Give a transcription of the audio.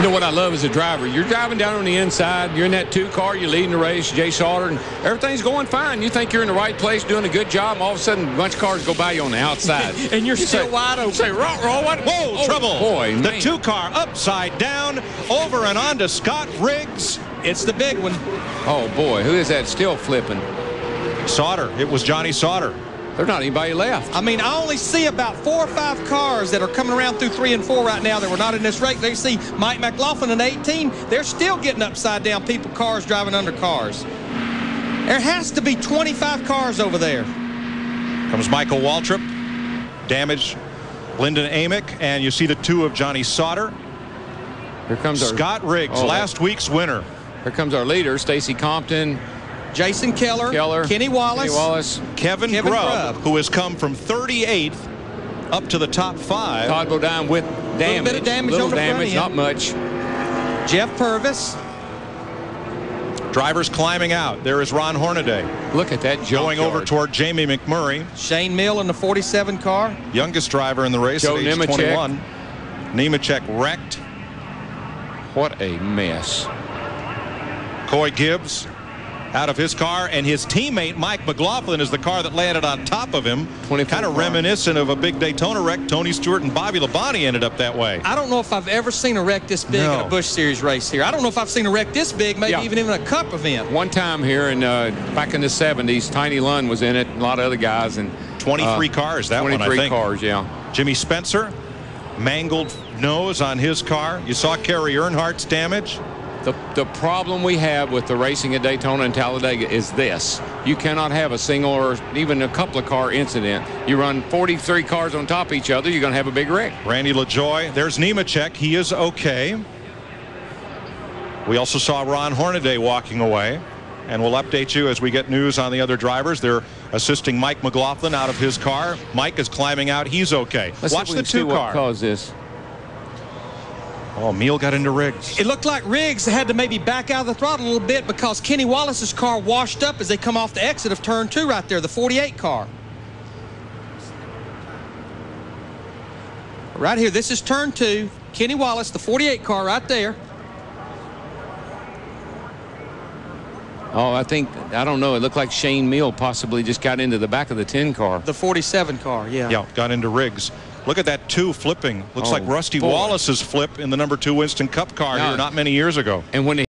You know what I love as a driver? You're driving down on the inside. You're in that 2 car. You're leading the race, Jay Sauter, and everything's going fine. You think you're in the right place, doing a good job, and all of a sudden, a bunch of cars go by you on the outside. And you're still wide open. Say, roll, what? Whoa, trouble. Boy, the man. 2 car upside down, over and on to Scott Riggs. It's the big one. Oh, boy. Who is that still flipping? Sauter. It was Johnny Sauter. There's not anybody left. I mean, I only see about 4 or 5 cars that are coming around through 3 and 4 right now that were not in this race. They see Mike McLaughlin in 18. They're still getting upside down cars driving under cars. There has to be 25 cars over there. Comes Michael Waltrip. Damage Lyndon Amick. And you see the 2 of Johnny Sauter. Here comes Scott Riggs, last week's winner. Here comes our leader, Stacy Compton. Jason Keller, Kenny Wallace, Kevin Grubb, who has come from 38th up to the top 5. Todd Bodine with damage. A little bit of damage on the front end. Not much. Jeff Purvis. Drivers climbing out. There is Ron Hornaday. Look at that jump. Going over toward Jamie McMurray. Shane Mill in the 47 car. Youngest driver in the race at age 21. Nemechek wrecked. What a mess. Coy Gibbs out of his car, and his teammate Mike McLaughlin is the car that landed on top of him. Kind of reminiscent of a big Daytona wreck. Tony Stewart and Bobby Labonte ended up that way. I don't know if I've ever seen a wreck this big in a Busch Series race here. I don't know if I've seen a wreck this big, maybe even in a Cup event. One time here in back in the 70s, Tiny Lund was in it, a lot of other guys, and 23 cars. That 23 one, I think. 23 cars, yeah. Jimmy Spencer, mangled nose on his car. You saw Kerry Earnhardt's damage. The problem we have with the racing at Daytona and Talladega is this. You cannot have a single or even a couple of car incident. You run 43 cars on top of each other, you're going to have a big wreck. Randy LaJoie. There's Nemechek. He is okay. We also saw Ron Hornaday walking away. And we'll update you as we get news on the other drivers. They're assisting Mike McLaughlin out of his car. Mike is climbing out. He's okay. Watch the 2 car. What caused this? Oh, Meal got into Riggs. It looked like Riggs had to maybe back out of the throttle a little bit because Kenny Wallace's car washed up as they come off the exit of turn 2 right there, the 48 car. Right here, this is turn 2. Kenny Wallace, the 48 car right there. Oh, I don't know. It looked like Shane Meal possibly just got into the back of the 10 car. The 47 car, yeah. Yeah, got into Riggs. Look at that 2 flipping. Looks like Rusty Wallace's flip in the number 2 Winston Cup car here not many years ago. And when